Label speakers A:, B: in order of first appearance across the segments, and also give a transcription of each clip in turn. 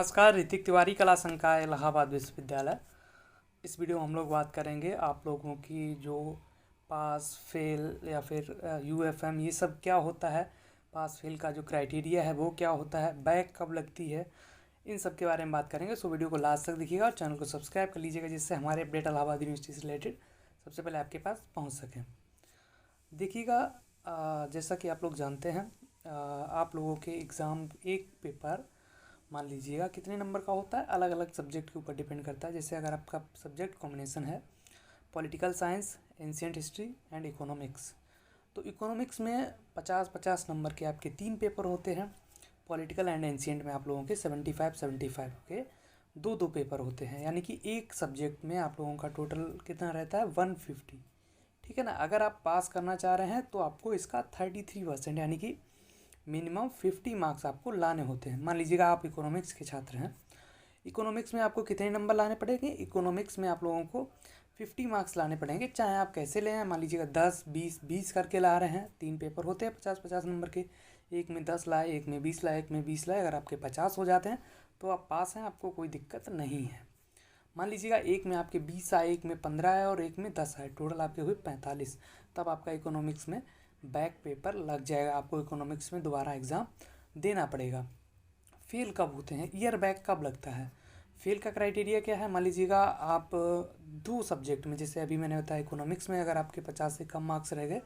A: नमस्कार, ऋतिक तिवारी कला संकाय इलाहाबाद विश्वविद्यालय। इस वीडियो में हम लोग बात करेंगे आप लोगों की जो पास फेल या फिर यूएफएम ये सब क्या होता है, पास फेल का जो क्राइटेरिया है वो क्या होता है, बैक कब लगती है, इन सब के बारे में बात करेंगे। सो वीडियो को लास्ट तक देखिएगा और चैनल को सब्सक्राइब कर लीजिएगा जिससे हमारे अपडेट इलाहाबाद यूनिवर्सिटी से रिलेटेड सबसे पहले आपके पास पहुँच सकें। देखिएगा, जैसा कि आप लोग जानते हैं, आप लोगों के एग्ज़ाम एक पेपर मान लीजिएगा कितने नंबर का होता है, अलग अलग सब्जेक्ट के ऊपर डिपेंड करता है। जैसे अगर आपका सब्जेक्ट कॉम्बिनेशन है political science, ancient history and economics, तो इकोनॉमिक्स में 50-50 नंबर के आपके 3 पेपर होते हैं। पॉलिटिकल एंड एंशिएंट में आप लोगों के 75-75 के दो पेपर होते हैं, यानी कि एक सब्जेक्ट में आप लोगों का टोटल कितना रहता है 150। ठीक है ना। अगर आप पास करना चाह रहे हैं तो आपको इसका 33% यानी कि मिनिमम 50 मार्क्स आपको लाने होते हैं। मान लीजिएगा आप इकोनॉमिक्स के छात्र हैं, इकोनॉमिक्स में आपको कितने नंबर लाने पड़ेंगे, इकोनॉमिक्स में आप लोगों को 50 मार्क्स लाने पड़ेंगे, चाहे आप कैसे ले आएँ। मान लीजिएगा 10, 20 करके ला रहे हैं, 3 पेपर होते हैं 50-50 नंबर के, एक में 10 लाए, एक में 20 लाए, एक में 20 लाए। अगर आपके 50 हो जाते हैं तो आप पास हैं, आपको कोई दिक्कत नहीं है। मान लीजिएगा एक में आपके 20 आए, एक में 15 आए और एक में 10 आए, टोटल आपके हुए 45, तब आपका इकोनॉमिक्स में बैक पेपर लग जाएगा, आपको इकोनॉमिक्स में दोबारा एग्ज़ाम देना पड़ेगा। फेल कब होते हैं, ईयर बैक कब लगता है, फेल का क्राइटेरिया क्या है। मान लीजिएगा आप 2 सब्जेक्ट में, जैसे अभी मैंने बताया इकोनॉमिक्स में अगर आपके 50 से कम मार्क्स रह गए,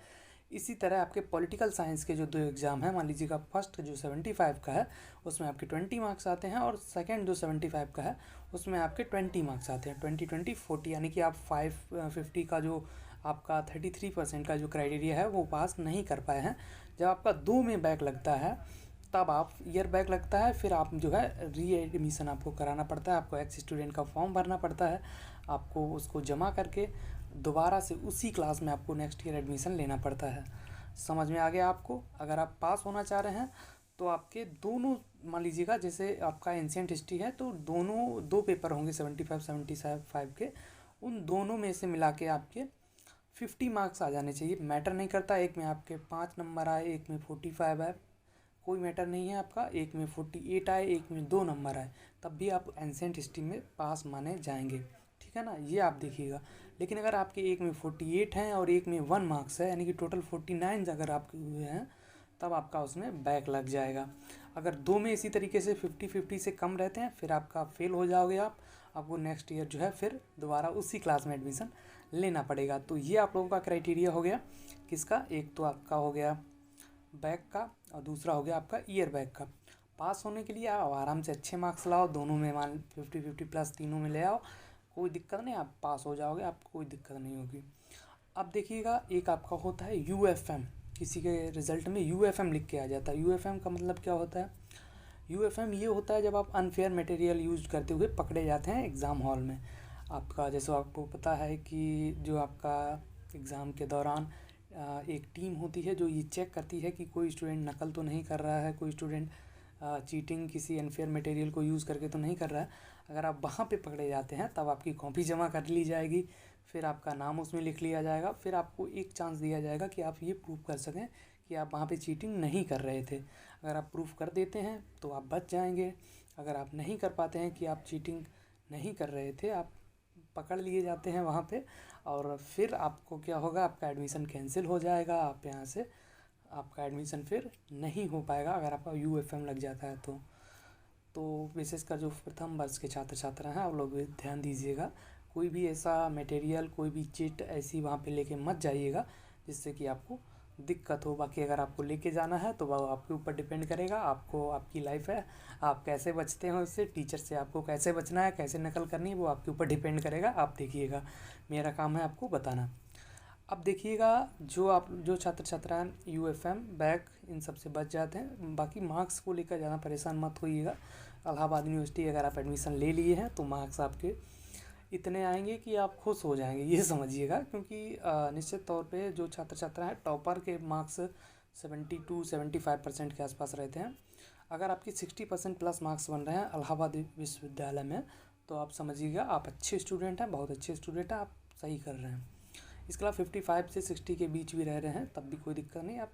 A: इसी तरह आपके पॉलिटिकल साइंस के जो 2 एग्ज़ाम हैं, मान लीजिएगा फर्स्ट जो 75 का है उसमें आपके 20 मार्क्स आते हैं और सेकंड जो 75 का है उसमें आपके 20 मार्क्स आते हैं, 20-20-40, यानी कि आप 550 का जो आपका 33% का जो क्राइटेरिया है वो पास नहीं कर पाए हैं। जब आपका 2 में बैक लगता है तब आप ईयर बैक लगता है, फिर आप जो है री एडमिशन आपको कराना पड़ता है, आपको एक्स स्टूडेंट का फॉर्म भरना पड़ता है, आपको उसको जमा करके दोबारा से उसी क्लास में आपको नेक्स्ट ईयर एडमिशन लेना पड़ता है। समझ में आ गया आपको। अगर आप पास होना चाह रहे हैं तो आपके दोनों, मान लीजिएगा जैसे आपका एंशिएंट हिस्ट्री है तो दोनों 2 पेपर होंगे 75-75 के, उन दोनों में से मिला के आपके 50 मार्क्स आ जाने चाहिए। मैटर नहीं करता एक में आपके 5 नंबर आए, एक में 45 आए, कोई मैटर नहीं है आपका, एक में 48 आए, एक में 2 नंबर आए, तब भी आप एंशिएंट हिस्ट्री में पास माने जाएंगे। ठीक है ना, ये आप देखिएगा। लेकिन अगर आपके एक में 48 हैं और एक में 1 मार्क्स है, यानी कि टोटल 49 अगर आपके हुए हैं, तब आपका उसमें बैक लग जाएगा। अगर 2 में इसी तरीके से 50-50 से कम रहते हैं फिर आपका फेल हो जाओगे आपको नेक्स्ट ईयर जो है फिर दोबारा उसी क्लास में एडमिशन लेना पड़ेगा। तो ये आप लोगों का क्राइटेरिया हो गया किसका, एक तो आपका हो गया बैक का और दूसरा हो गया आपका ईयर बैक का। पास होने के लिए आप आराम से अच्छे मार्क्स लाओ, दोनों में मान 50-50 प्लस तीनों में ले आओ, कोई दिक्कत नहीं, आप पास हो जाओगे, आपको कोई दिक्कत नहीं होगी। अब देखिएगा एक आपका होता है यूएफएम, किसी के रिज़ल्ट में यूएफएम लिख के आ जाता है। यूएफएम का मतलब क्या होता है, यूएफएम ये होता है जब आप अनफेयर मटेरियल यूज करते हुए पकड़े जाते हैं एग्ज़ाम हॉल में। आपका जैसे आपको पता है कि जो आपका एग्ज़ाम के दौरान एक टीम होती है जो ये चेक करती है कि कोई स्टूडेंट नकल तो नहीं कर रहा है, कोई स्टूडेंट चीटिंग किसी अनफेयर मटेरियल को यूज़ करके तो नहीं कर रहा है। अगर आप वहाँ पे पकड़े जाते हैं तब आपकी कॉपी जमा कर ली जाएगी, फिर आपका नाम उसमें लिख लिया जाएगा, फिर आपको एक चांस दिया जाएगा कि आप ये प्रूव कर सकें कि आप वहाँ पे चीटिंग नहीं कर रहे थे। अगर आप प्रूफ कर देते हैं तो आप बच जाएंगे, अगर आप नहीं कर पाते हैं कि आप चीटिंग नहीं कर रहे थे, आप पकड़ लिए जाते हैं वहाँ पे, और फिर आपको क्या होगा, आपका एडमिशन कैंसिल हो जाएगा, आप यहाँ से आपका एडमिशन फिर नहीं हो पाएगा अगर आपका यूएफएम लग जाता है तो विशेषकर जो प्रथम वर्ष के छात्र छात्रा हैं आप लोग भी ध्यान दीजिएगा, कोई भी ऐसा मटेरियल, कोई भी चीट ऐसी वहाँ पे लेके मत जाइएगा जिससे कि आपको दिक्कत हो। बाकी अगर आपको लेके जाना है तो वह आपके ऊपर डिपेंड करेगा, आपको, आपकी लाइफ है, आप कैसे बचते हैं उससे, टीचर से आपको कैसे बचना है, कैसे नकल करनी है, वो आपके ऊपर डिपेंड करेगा। आप देखिएगा, मेरा काम है आपको बताना। अब देखिएगा जो छात्र छात्राएँ यूएफएम बैक इन सब से बच जाते हैं, बाकी मार्क्स को लेकर ज़्यादा परेशान मत होइएगा। इलाहाबाद यूनिवर्सिटी अगर आप एडमिशन ले लिए हैं तो मार्क्स आपके इतने आएंगे कि आप खुश हो जाएंगे, ये समझिएगा। क्योंकि निश्चित तौर पे जो छात्र छात्रा हैं टॉपर के मार्क्स 72-75% के आसपास रहते हैं। अगर आपकी 60% प्लस मार्क्स बन रहे हैं इलाहाबाद विश्वविद्यालय में तो आप समझिएगा आप अच्छे स्टूडेंट हैं, बहुत अच्छे स्टूडेंट हैं, आप सही कर रहे हैं। इसके अलावा 55 से 60 के बीच भी रह रहे हैं तब भी कोई दिक्कत नहीं, आप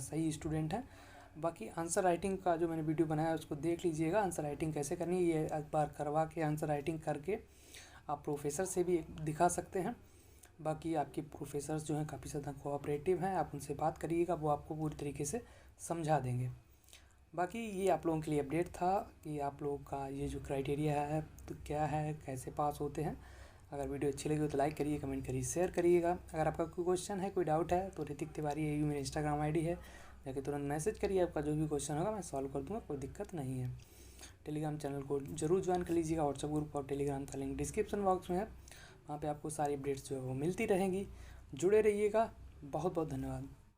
A: सही स्टूडेंट हैं। बाकी आंसर राइटिंग का जो मैंने वीडियो बनाया है उसको देख लीजिएगा। आंसर राइटिंग कैसे करनी है ये एक बार करवा के आंसर राइटिंग करके आप प्रोफेसर से भी दिखा सकते हैं। बाकी आपके प्रोफेसर्स जो हैं काफ़ी ज़्यादा कोऑपरेटिव हैं, आप उनसे बात करिएगा, वो आपको पूरी तरीके से समझा देंगे। बाकी ये आप लोगों के लिए अपडेट था कि आप लोगों का ये जो क्राइटेरिया है तो क्या है, कैसे पास होते हैं। अगर वीडियो अच्छी लगी हो तो लाइक करिए, कमेंट करिए, शेयर करिएगा। अगर आपका कोई क्वेश्चन है, कोई डाउट है तो ऋतिक तिवारी AU मेरा इंस्टाग्राम ID है, जाके तुरंत मैसेज करिए। आपका जो भी क्वेश्चन होगा मैं सॉल्व कर दूँगा, कोई दिक्कत नहीं है। टेलीग्राम चैनल को ज़रूर ज्वाइन कर लीजिएगा। व्हाट्सएप ग्रुप और टेलीग्राम का लिंक डिस्क्रिप्शन बॉक्स में है, वहाँ पे आपको सारी अपडेट्स जो है वो मिलती रहेंगी। जुड़े रहिएगा। बहुत बहुत धन्यवाद।